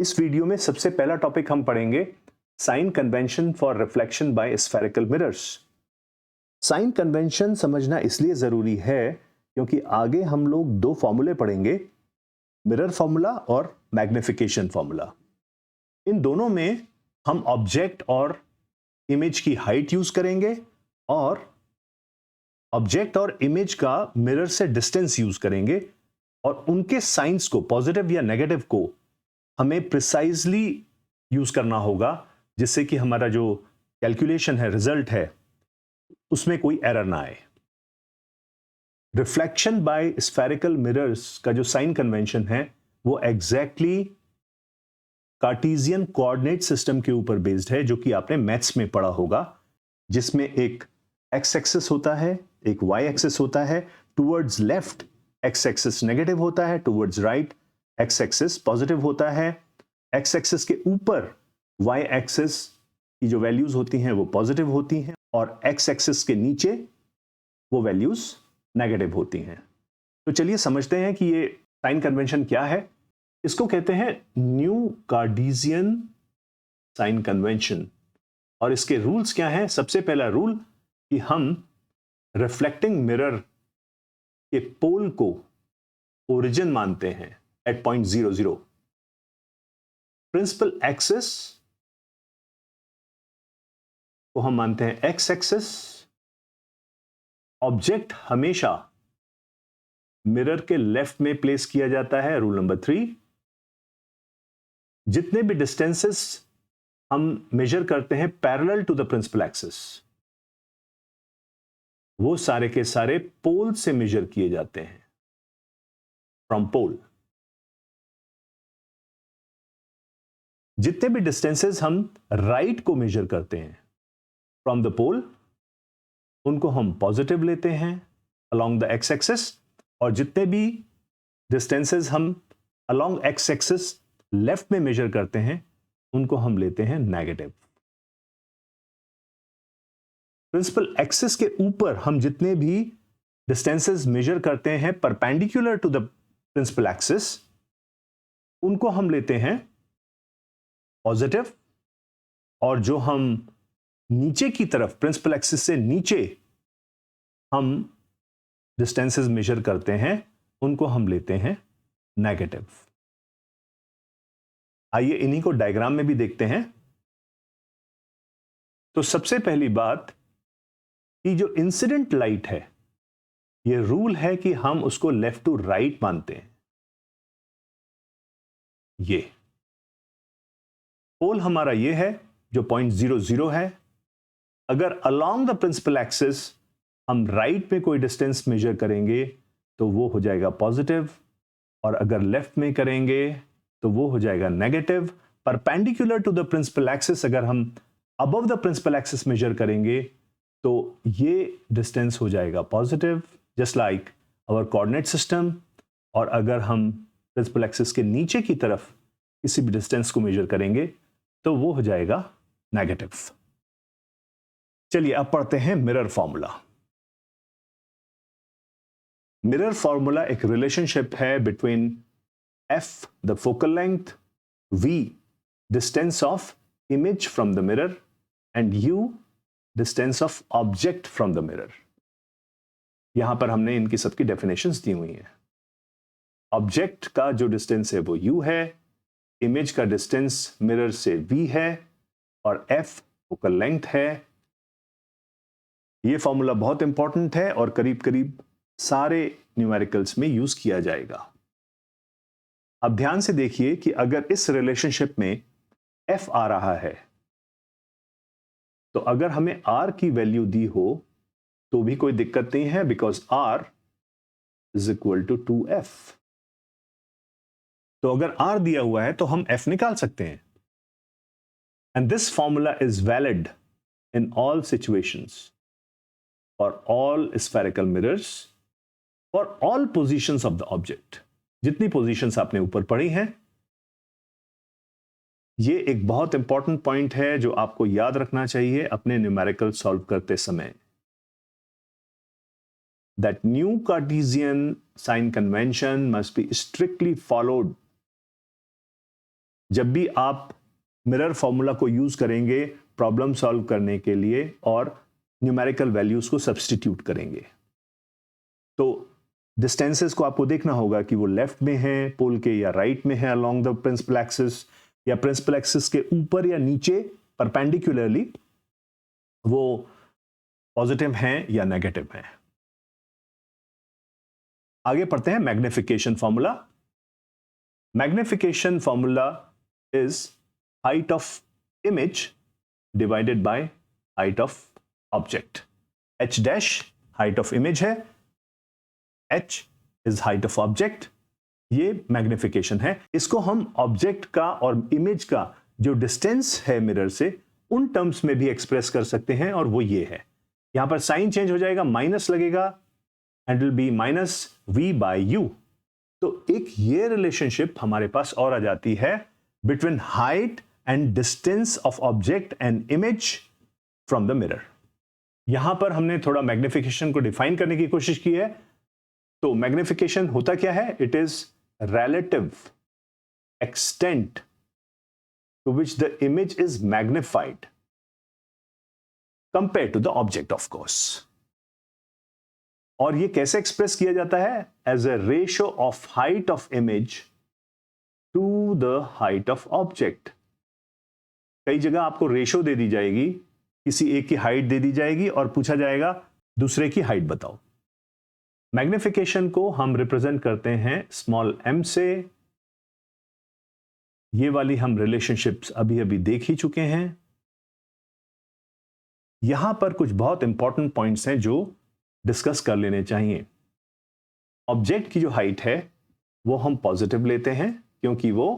इस वीडियो में सबसे पहला टॉपिक हम पढ़ेंगे sign convention for reflection by spherical mirrors. Sign convention समझना इसलिए जरूरी है क्योंकि आगे हम लोग दो फॉर्मूले पढ़ेंगे, मिरर फॉर्मूला और मैग्निफिकेशन फॉर्मूला। इन दोनों में हम ऑब्जेक्ट और इमेज की हाइट यूज करेंगे और ऑब्जेक्ट और इमेज का मिरर से डिस्टेंस यूज करेंगे और उनके साइंस को, पॉजिटिव या नेगेटिव को, हमें प्रिसाइजली यूज करना होगा जिससे कि हमारा जो कैलकुलेशन है, रिजल्ट है, उसमें कोई एरर ना आए। रिफ्लेक्शन बाय स्फेरिकल मिरर्स का जो साइन कन्वेंशन है वो एग्जैक्टली कार्टेशियन कोऑर्डिनेट सिस्टम के ऊपर बेस्ड है, जो कि आपने मैथ्स में पढ़ा होगा, जिसमें एक एक्स एक्सिस होता है, एक वाई एक्सिस होता है। Towards left x axis negative होता है, towards right x axis positive होता है। एक्स एक्सिस के ऊपर वाई एक्सिस की जो वैल्यूज होती हैं वो पॉजिटिव होती हैं और एक्स एक्सिस के नीचे वो वैल्यूज नेगेटिव होती हैं। तो चलिए समझते हैं कि ये साइन कन्वेंशन क्या है। इसको कहते हैं न्यू कार्टेशियन साइन कन्वेंशन और इसके रूल्स क्या हैं। सबसे पहला रूल कि हम रिफ्लेक्टिंग मिरर के पोल को ओरिजिन मानते हैं एट पॉइंट 0, 0। प्रिंसिपल एक्सिस को हम मानते हैं एक्स एक्सिस। ऑब्जेक्ट हमेशा मिरर के लेफ्ट में प्लेस किया जाता है, रूल नंबर 3। जितने भी डिस्टेंसेस हम मेजर करते हैं parallel to the principal axis, वो सारे के सारे पोल से मेजर किए जाते हैं, फ्रॉम पोल। जितने भी डिस्टेंसेस हम राइट को मेजर करते हैं फ्रॉम द पोल, उनको हम पॉजिटिव लेते हैं अलोंग द एक्स एक्सिस, और जितने भी डिस्टेंसेस हम अलोंग एक्स एक्सिस लेफ्ट में मेजर करते हैं उनको हम लेते हैं नेगेटिव। प्रिंसिपल एक्सिस के ऊपर हम जितने भी डिस्टेंसेस मेजर करते हैं perpendicular to the principal axis, उनको हम लेते हैं पॉजिटिव, और जो हम नीचे की तरफ प्रिंसिपल एक्सिस से नीचे हम डिस्टेंसेस मेजर करते हैं उनको हम लेते हैं नेगेटिव। आइए इन्हीं को डायग्राम में भी देखते हैं। तो सबसे पहली बात कि जो इंसिडेंट लाइट है, ये रूल है कि हम उसको लेफ्ट टू राइट मानते हैं। ये पोल हमारा ये है जो पॉइंट 0, 0 है। अगर अलोंग द प्रिंसिपल एक्सिस हम राइट में कोई डिस्टेंस मेजर करेंगे तो वो हो जाएगा पॉजिटिव, और अगर लेफ्ट में करेंगे तो वो हो जाएगा negative. Perpendicular to the principal axis अगर हम above the principal axis measure करेंगे तो ये डिस्टेंस हो जाएगा positive, just like our coordinate system. और अगर हम प्रिंसिपल एक्सिस के नीचे की तरफ किसी भी डिस्टेंस को मेजर करेंगे तो वो हो जाएगा नेगेटिव। चलिए अब पढ़ते हैं मिरर फॉर्मूला। मिरर फॉर्मूला एक रिलेशनशिप है between F the focal length, V distance of image from the mirror, and U distance of object from the mirror. यहां पर हमने इनकी सबकी डेफिनेशंस दी हुई हैं। ऑब्जेक्ट का जो डिस्टेंस है वो u है, इमेज का डिस्टेंस मिरर से v है, और f फोकल लेंथ है। ये फॉर्मूला बहुत इंपॉर्टेंट है और करीब करीब सारे न्यूमेरिकल्स में यूज किया जाएगा। अब ध्यान से देखिए कि अगर इस रिलेशनशिप में f आ रहा है तो अगर हमें r की वैल्यू दी हो तो भी कोई दिक्कत नहीं है, because r is equal to 2f। तो अगर r दिया हुआ है तो हम f निकाल सकते हैं। And this formula is valid in all situations, for all spherical mirrors, for all positions of the object. जितनी पोजीशंस आपने ऊपर पढ़ी हैं, ये एक बहुत इंपॉर्टेंट पॉइंट है जो आपको याद रखना चाहिए अपने न्यूमेरिकल सॉल्व करते समय। That new Cartesian sign convention must be strictly followed जब भी आप मिरर फॉर्मूला को यूज करेंगे प्रॉब्लम सॉल्व करने के लिए और न्यूमेरिकल वैल्यूज को सब्स्टिट्यूट करेंगे, तो डिस्टेंसेस को आपको देखना होगा कि वो लेफ्ट में है पोल के या राइट में है अलोंग द प्रिंसिपल एक्सिस, या प्रिंसिपल एक्सिस के ऊपर या नीचे परपेंडिकुलरली वो पॉजिटिव हैं या नेगेटिव हैं। आगे पढ़ते हैं magnification formula. Magnification formula is height of image divided by height of object. h dash height of image है, h is height of object, ये मैग्निफिकेशन है। इसको हम ऑब्जेक्ट का और इमेज का जो डिस्टेंस है मिरर से उन टर्म्स में भी एक्सप्रेस कर सकते हैं, और वो ये है। यहां पर साइन चेंज हो जाएगा, माइनस लगेगा and will be minus v by u। तो एक ये रिलेशनशिप हमारे पास और आ जाती है between height and distance of object and image from the mirror. यहां पर हमने थोड़ा मैग्निफिकेशन को डिफाइन करने की कोशिश की है। तो मैग्निफिकेशन होता क्या है? It is relative extent to which the image is magnified compared to the object, of course. और ये कैसे एक्सप्रेस किया जाता है? As a ratio of height of image to the height of object. कई जगह आपको रेशो दे दी जाएगी, किसी एक की हाइट दे दी जाएगी और पूछा जाएगा दूसरे की हाइट बताओ। मैग्निफिकेशन को हम रिप्रेजेंट करते हैं स्मॉल m से। ये वाली हम रिलेशनशिप्स अभी अभी देख ही चुके हैं। यहां पर कुछ बहुत इंपॉर्टेंट पॉइंट्स हैं जो डिस्कस कर लेने चाहिए। ऑब्जेक्ट की जो हाइट है वो हम पॉजिटिव लेते हैं क्योंकि वो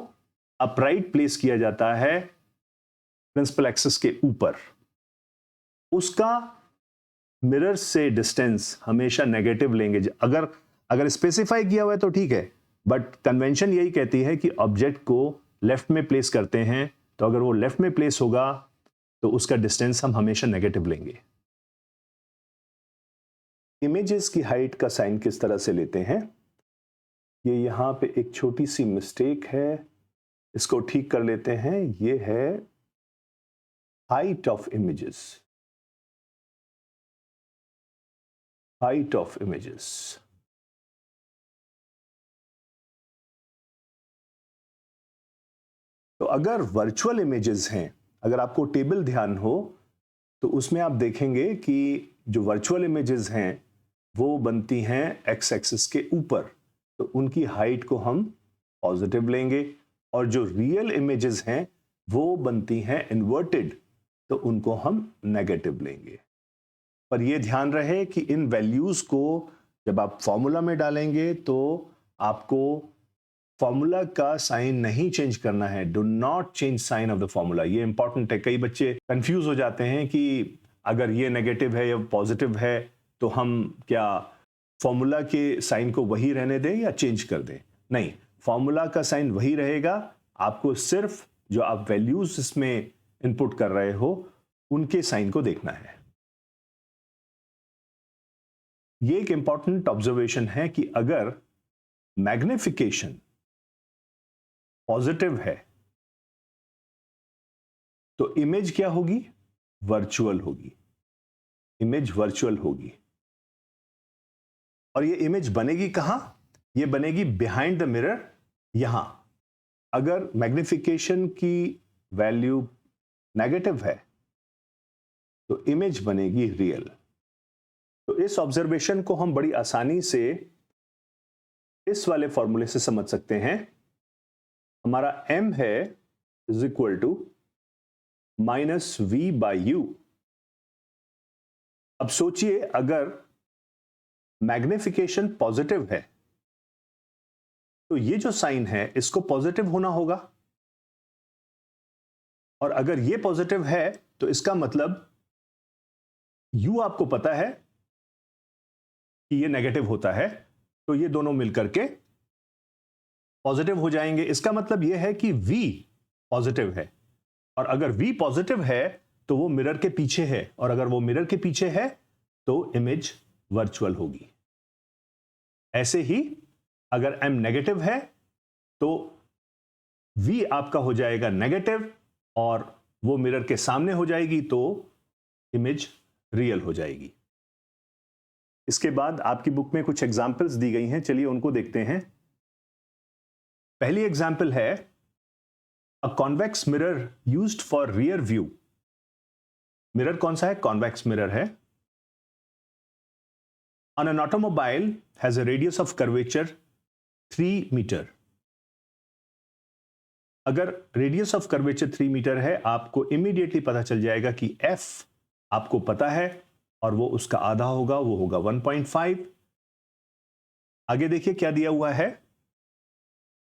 अपराइट प्लेस किया जाता है प्रिंसिपल एक्सिस के ऊपर। उसका मिरर से डिस्टेंस हमेशा नेगेटिव लेंगे। अगर स्पेसिफाई किया हुआ है तो ठीक है, बट कन्वेंशन यही कहती है कि ऑब्जेक्ट को लेफ्ट में प्लेस करते हैं, तो अगर वो लेफ्ट में प्लेस होगा तो उसका डिस्टेंस हम हमेशा नेगेटिव लेंगे। इमेजेस की हाइट का साइन किस तरह से लेते हैं? ये यहां पे एक छोटी सी मिस्टेक है, इसको ठीक कर लेते हैं। ये है height of images, height of images. तो अगर वर्चुअल इमेजेस हैं, अगर आपको टेबल ध्यान हो तो उसमें आप देखेंगे कि जो वर्चुअल इमेजेस हैं वो बनती हैं एक्स एक्सिस के ऊपर, तो उनकी हाइट को हम पॉजिटिव लेंगे, और जो रियल इमेजेस हैं वो बनती हैं इन्वर्टेड, तो उनको हम नेगेटिव लेंगे। पर यह ध्यान रहे कि इन वैल्यूज को जब आप फॉर्मूला में डालेंगे तो आपको फॉर्मूला का साइन नहीं चेंज करना है। Do not change sign of the formula. ये इंपॉर्टेंट है। कई बच्चे कंफ्यूज हो जाते हैं कि अगर ये नेगेटिव है या पॉजिटिव है तो हम क्या फॉर्मूला के साइन को वही रहने दें या चेंज कर दें? नहीं, फॉर्मूला का साइन वही रहेगा। आपको सिर्फ जो आप वैल्यूज इसमें इनपुट कर रहे हो उनके साइन को देखना है। ये एक इंपॉर्टेंट ऑब्जर्वेशन है कि अगर मैग्निफिकेशन पॉजिटिव है तो इमेज क्या होगी? वर्चुअल होगी। इमेज वर्चुअल होगी। और ये इमेज बनेगी कहां? ये बनेगी बिहाइंड द मिरर। यहां अगर मैग्निफिकेशन की वैल्यू नेगेटिव है तो इमेज बनेगी रियल। तो इस ऑब्जर्वेशन को हम बड़ी आसानी से इस वाले फॉर्मूले से समझ सकते हैं। हमारा m है is equal to minus v by u। अब सोचिए अगर मैग्निफिकेशन पॉजिटिव है तो ये जो साइन है इसको पॉजिटिव होना होगा, और अगर ये पॉजिटिव है तो इसका मतलब u आपको पता है कि ये नेगेटिव होता है, तो ये दोनों मिलकर के पॉजिटिव हो जाएंगे। इसका मतलब ये है कि v पॉजिटिव है, और अगर v पॉजिटिव है तो वो मिरर के पीछे है, और अगर वो मिरर के पीछे है तो इमेज वर्चुअल होगी। ऐसे ही अगर m नेगेटिव है तो V आपका हो जाएगा नेगेटिव और वो मिरर के सामने हो जाएगी तो इमेज रियल हो जाएगी। इसके बाद आपकी बुक में कुछ एग्जाम्पल्स दी गई हैं, चलिए उनको देखते हैं। पहली एग्जाम्पल है अ convex mirror used for rear view. Mirror कौन सा है? कॉन्वेक्स मिरर है। On an automobile has a radius of curvature 3 metre. अगर रेडियस ऑफ कर्वेचर 3 मीटर है, आपको इमीडिएटली पता चल जाएगा कि F आपको पता है और वो उसका आधा होगा, वो होगा 1.5। आगे देखिए क्या दिया हुआ है।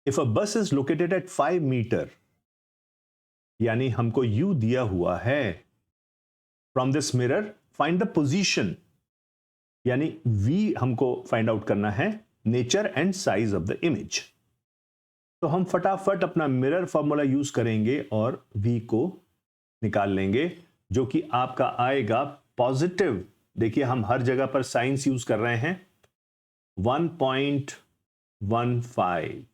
इफ अ बस इज लोकेटेड एट 5 मीटर, यानी हमको U दिया हुआ है। From this mirror find the position, यानी V हमको फाइंड आउट करना है, nature and size of the image. तो हम फटाफट अपना मिरर फॉर्मूला यूज करेंगे और V को निकाल लेंगे, जो कि आपका आएगा पॉजिटिव। देखिए हम हर जगह पर साइंस यूज कर रहे हैं, 1.15।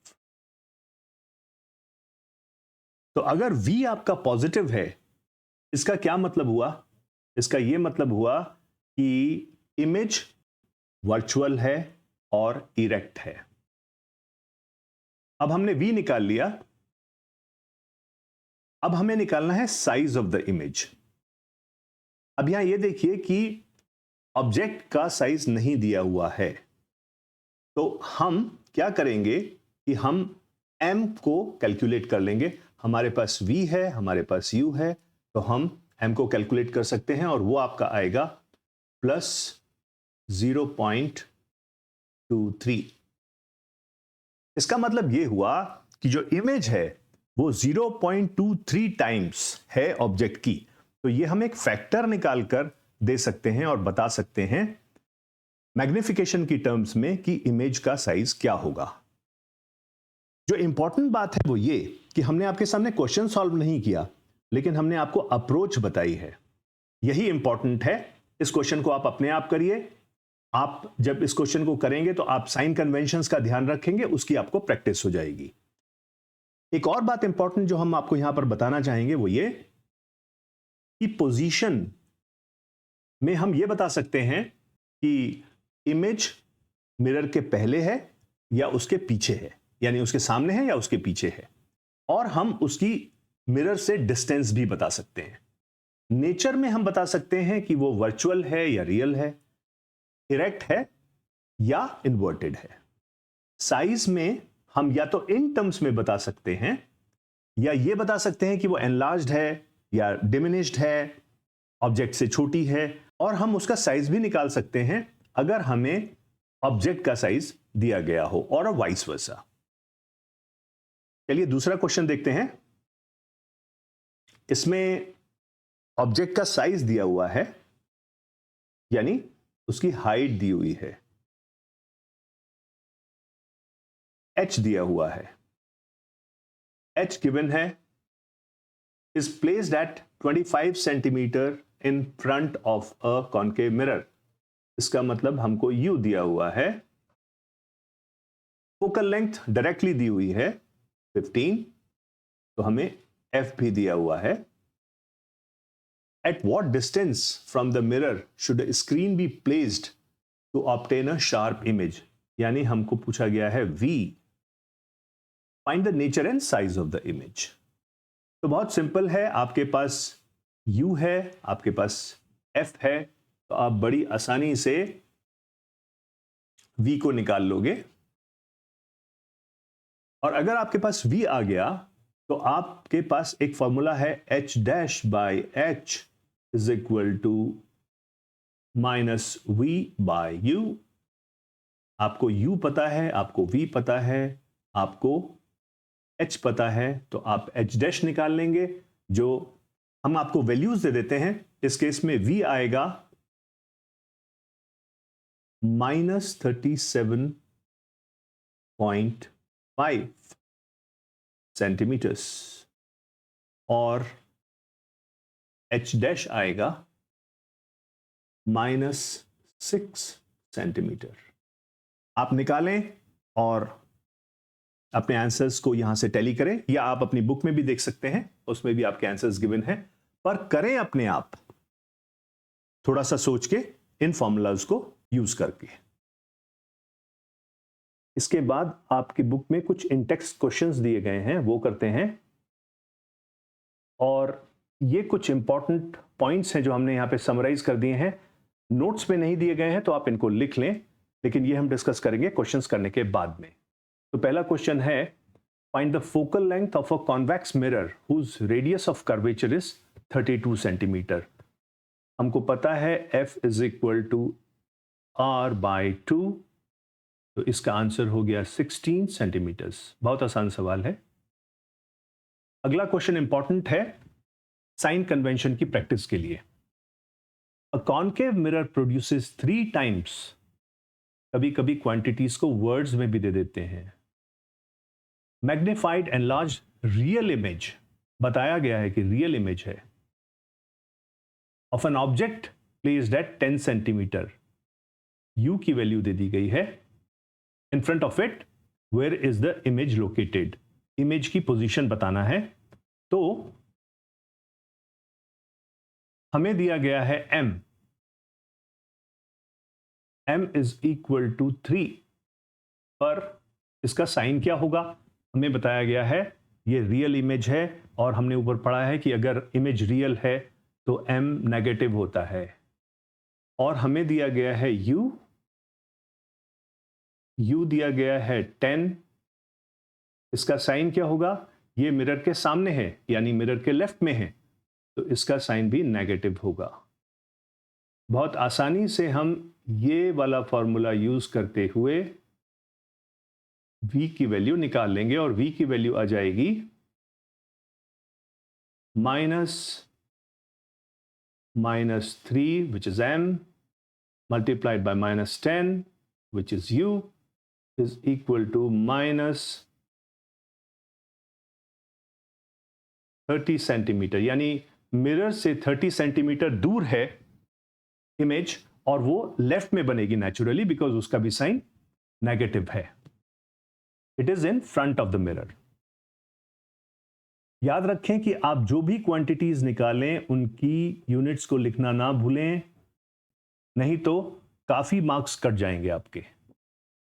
तो अगर V आपका पॉजिटिव है, इसका क्या मतलब हुआ? इसका यह मतलब हुआ कि इमेज वर्चुअल है और इरेक्ट है। अब हमने V निकाल लिया, अब हमें निकालना है साइज ऑफ द इमेज। अब यहां यह देखिए कि ऑब्जेक्ट का साइज नहीं दिया हुआ है, तो हम क्या करेंगे कि हम M को कैलकुलेट कर लेंगे। हमारे पास V है, हमारे पास U है, तो हम M को कैलकुलेट कर सकते हैं और वो आपका आएगा +0.23। इसका मतलब यह हुआ कि जो इमेज है वो 0.23 टाइम्स है ऑब्जेक्ट की। तो ये हम एक फैक्टर निकालकर दे सकते हैं और बता सकते हैं मैग्निफिकेशन की टर्म्स में कि इमेज का साइज क्या होगा। जो इंपॉर्टेंट बात है वो ये कि हमने आपके सामने क्वेश्चन सॉल्व नहीं किया, लेकिन हमने आपको अप्रोच बताई है। यही इंपॉर्टेंट है। इस क्वेश्चन को आप अपने आप करिए। आप जब इस क्वेश्चन को करेंगे तो आप साइन कन्वेंशंस का ध्यान रखेंगे, उसकी आपको प्रैक्टिस हो जाएगी। एक और बात इंपॉर्टेंट जो हम आपको यहां पर बताना चाहेंगे वो ये कि पोजीशन में हम ये बता सकते हैं कि इमेज मिरर के पहले है या उसके पीछे है, यानी उसके सामने है या उसके पीछे है, और हम उसकी मिरर से डिस्टेंस भी बता सकते हैं। नेचर में हम बता सकते हैं कि वो वर्चुअल है या रियल है, इरेक्ट है या इन्वर्टेड है। साइज में हम या तो इन टर्म्स में बता सकते हैं या ये बता सकते हैं कि वो एनलार्ज्ड है या डिमिनिश्ड है, ऑब्जेक्ट से छोटी है, और हम उसका साइज भी निकाल सकते हैं अगर हमें ऑब्जेक्ट का साइज दिया गया हो, और वाइस वर्सा। चलिए दूसरा क्वेश्चन देखते हैं। इसमें ऑब्जेक्ट का साइज दिया हुआ है, यानी उसकी हाइट दी हुई है, h दिया हुआ है। h गिवन है, is placed at 25 centimetre in front of a concave mirror। इसका मतलब हमको U दिया हुआ है, फोकल लेंथ डायरेक्टली दी हुई है 15, तो हमें F भी दिया हुआ है। At what distance from the mirror should a screen be placed to obtain a sharp image? यानी हमको पूछा गया है V, find the nature and size of the image। तो बहुत सिंपल है, आपके पास U है, आपके पास F है, तो आप बड़ी आसानी से V को निकाल लोगे। और अगर आपके पास V आ गया तो आपके पास एक फॉर्मूला है H dash by H is equal to -V by U। आपको U पता है, आपको V पता है, आपको H पता है, तो आप H डैश निकाल लेंगे। जो हम आपको वैल्यूज दे देते हैं, इस केस में V आएगा -37.5 सेंटीमीटर्स और H डैश आएगा -6 सेंटीमीटर। आप निकालें और अपने आंसर्स को यहां से टैली करें, या आप अपनी बुक में भी देख सकते हैं, उसमें भी आपके आंसर्स गिवन हैं, पर करें अपने आप थोड़ा सा सोच के इन फॉर्मूलाज को यूज करके। इसके बाद आपकी बुक में कुछ इन-टेक्स्ट क्वेश्चंस दिए गए हैं, वो करते हैं। और ये कुछ इंपॉर्टेंट पॉइंट्स हैं जो हमने यहां पे समराइज कर दिए हैं, नोट्स में नहीं दिए गए हैं तो आप इनको लिख लें, लेकिन ये हम डिस्कस करेंगे क्वेश्चंस करने के बाद में। तो पहला क्वेश्चन है, find the focal length of a convex mirror whose radius of curvature is 32 centimetre. हमको पता है F is equal to R/2, तो इसका आंसर हो गया 16 सेंटीमीटर्स। बहुत आसान सवाल है। अगला क्वेश्चन इंपॉर्टेंट है साइन कन्वेंशन की प्रैक्टिस के लिए। A concave mirror produces 3 times, कभी कभी क्वांटिटीज को वर्ड्स में भी दे देते हैं, magnified and large real image, बताया गया है कि रियल इमेज है, of an object placed at 10 centimetre, U की वैल्यू दे दी गई है, in front of it where is the image located, image की पोजीशन बताना है। तो हमें दिया गया है m इज इक्वल टू 3, पर इसका साइन क्या होगा, हमें बताया गया है ये रियल इमेज है, और हमने ऊपर पढ़ा है कि अगर इमेज रियल है तो m नेगेटिव होता है। और हमें दिया गया है u दिया गया है 10, इसका साइन क्या होगा, ये मिरर के सामने है यानी मिरर के लेफ्ट में है, तो इसका साइन भी नेगेटिव होगा। बहुत आसानी से हम ये वाला फॉर्मूला यूज करते हुए v की वैल्यू निकाल लेंगे, और v की वैल्यू आ जाएगी -3 which is m multiplied by -10 which is u is equal to -30 centimetre, यानी मिरर से 30 सेंटीमीटर दूर है इमेज, और वो लेफ्ट में बनेगी नेचुरली बिकॉज उसका भी साइन नेगेटिव है। It is in front of the mirror. याद रखें कि आप जो भी क्वांटिटीज निकालें उनकी यूनिट्स को लिखना ना भूलें, नहीं तो काफी मार्क्स कट जाएंगे आपके।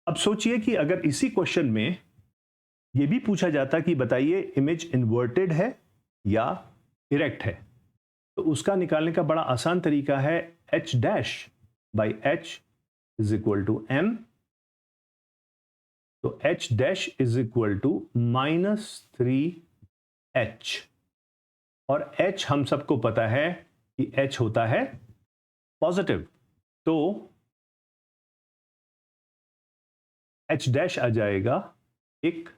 अब सोचिए कि अगर इसी क्वेश्चन में यह भी पूछा जाता कि बताइए इमेज इन्वर्टेड है या इरेक्ट है, तो उसका निकालने का बड़ा आसान तरीका है h dash by h is equal to m, तो h dash is equal to -3h, और h हम सबको पता है कि h होता है पॉजिटिव, तो h डैश आ जाएगा एक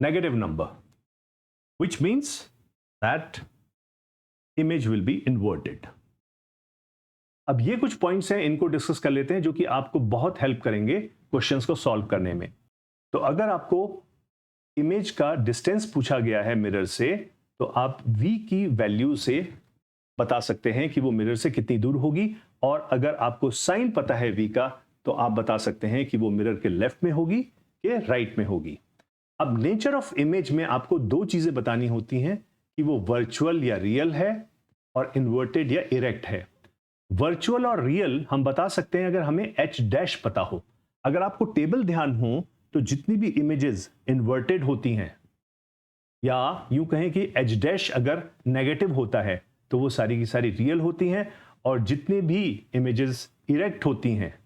negative number, which means that image will be inverted. अब ये कुछ पॉइंट्स हैं, इनको डिस्कस कर लेते हैं जो कि आपको बहुत हेल्प करेंगे क्वेश्चंस को सॉल्व करने में। तो अगर आपको इमेज का डिस्टेंस पूछा गया है मिरर से, तो आप v की वैल्यू से बता सकते हैं कि वो मिरर से कितनी दूर होगी, और अगर आपको साइन पता है v का, तो आप बता सकते हैं कि वो मिरर के लेफ्ट में होगी कि राइट में होगी। अब नेचर ऑफ इमेज में आपको 2 चीजें बतानी होती हैं कि वो वर्चुअल या रियल है, और इन्वर्टेड या इरेक्ट है। वर्चुअल और रियल हम बता सकते हैं अगर हमें h डैश पता हो। अगर आपको टेबल ध्यान हो तो जितनी भी इमेजेस इन्वर्टेड होती हैं, या यूं कहें कि h डैश अगर नेगेटिव होता है तो वो सारी की सारी रियल होती हैं, और जितनी भी इमेजेस इरेक्ट होती हैं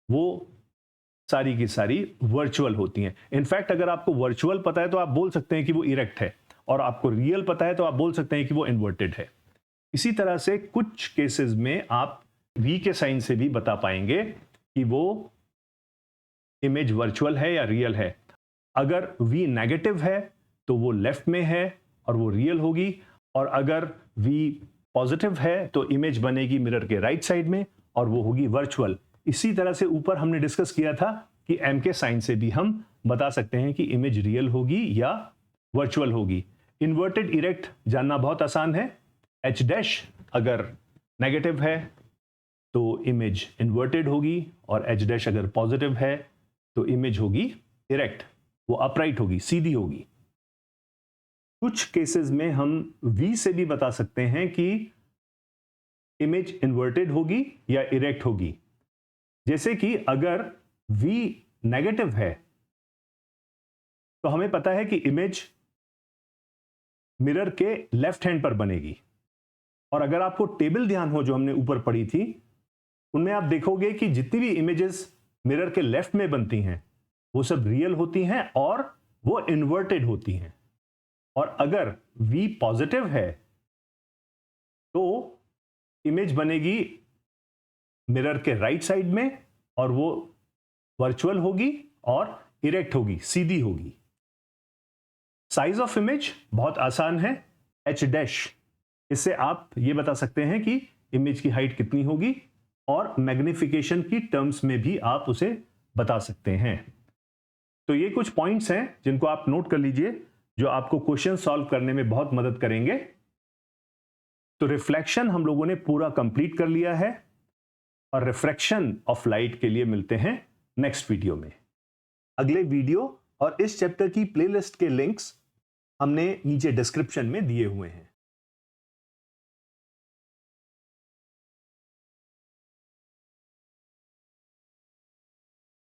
वो सारी की सारी वर्चुअल होती हैं। इनफैक्ट अगर आपको वर्चुअल पता है तो आप बोल सकते हैं कि वो इरेक्ट है, और आपको रियल पता है तो आप बोल सकते हैं कि वो इन्वर्टेड है। इसी तरह से कुछ केसेस में आप v के साइन से भी बता पाएंगे कि वो इमेज वर्चुअल है या रियल है। अगर v नेगेटिव है तो वो लेफ्ट में है और वो रियल होगी, और अगर v पॉजिटिव है तो इमेज बनेगी मिरर के राइट साइड में और वो होगी वर्चुअल। इसी तरह से ऊपर हमने डिस्कस किया था कि m के साइन से भी हम बता सकते हैं कि इमेज रियल होगी या वर्चुअल होगी। इन्वर्टेड इरेक्ट जानना बहुत आसान है। h डैश अगर नेगेटिव है तो इमेज इन्वर्टेड होगी, और एच डैश अगर पॉजिटिव है तो इमेज होगी इरेक्ट, वो अपराइट होगी, सीधी होगी। कुछ केसेस में हम V से भी बता सकते हैं कि इमेज इन्वर्टेड होगी या इरेक्ट होगी। जैसे कि अगर V नेगेटिव है तो हमें पता है कि इमेज मिरर के लेफ्ट हैंड पर बनेगी, और अगर आपको टेबल ध्यान हो जो हमने ऊपर पढ़ी थी, उनमें आप देखोगे कि जितनी भी इमेजेस मिरर के लेफ्ट में बनती हैं वो सब रियल होती हैं और वो इन्वर्टेड होती हैं। और अगर V पॉजिटिव है तो इमेज बनेगी मिरर के राइट साइड में, और वो वर्चुअल होगी और इरेक्ट होगी, सीधी होगी। साइज ऑफ इमेज बहुत आसान है, एच डैश। इससे आप ये बता सकते हैं कि इमेज की हाइट कितनी होगी, और मैग्निफिकेशन की टर्म्स में भी आप उसे बता सकते हैं। तो ये कुछ पॉइंट्स हैं जिनको आप नोट कर लीजिए, जो आपको क्वेश्चन सॉल्व करने में बहुत मदद करेंगे। तो रिफ्लेक्शन हम लोगों ने पूरा कंप्लीट कर लिया है, और रिफ्रैक्शन ऑफ लाइट के लिए मिलते हैं नेक्स्ट वीडियो में। अगले वीडियो और इस चैप्टर की प्लेलिस्ट के लिंक्स हमने नीचे डिस्क्रिप्शन में दिए हुए हैं।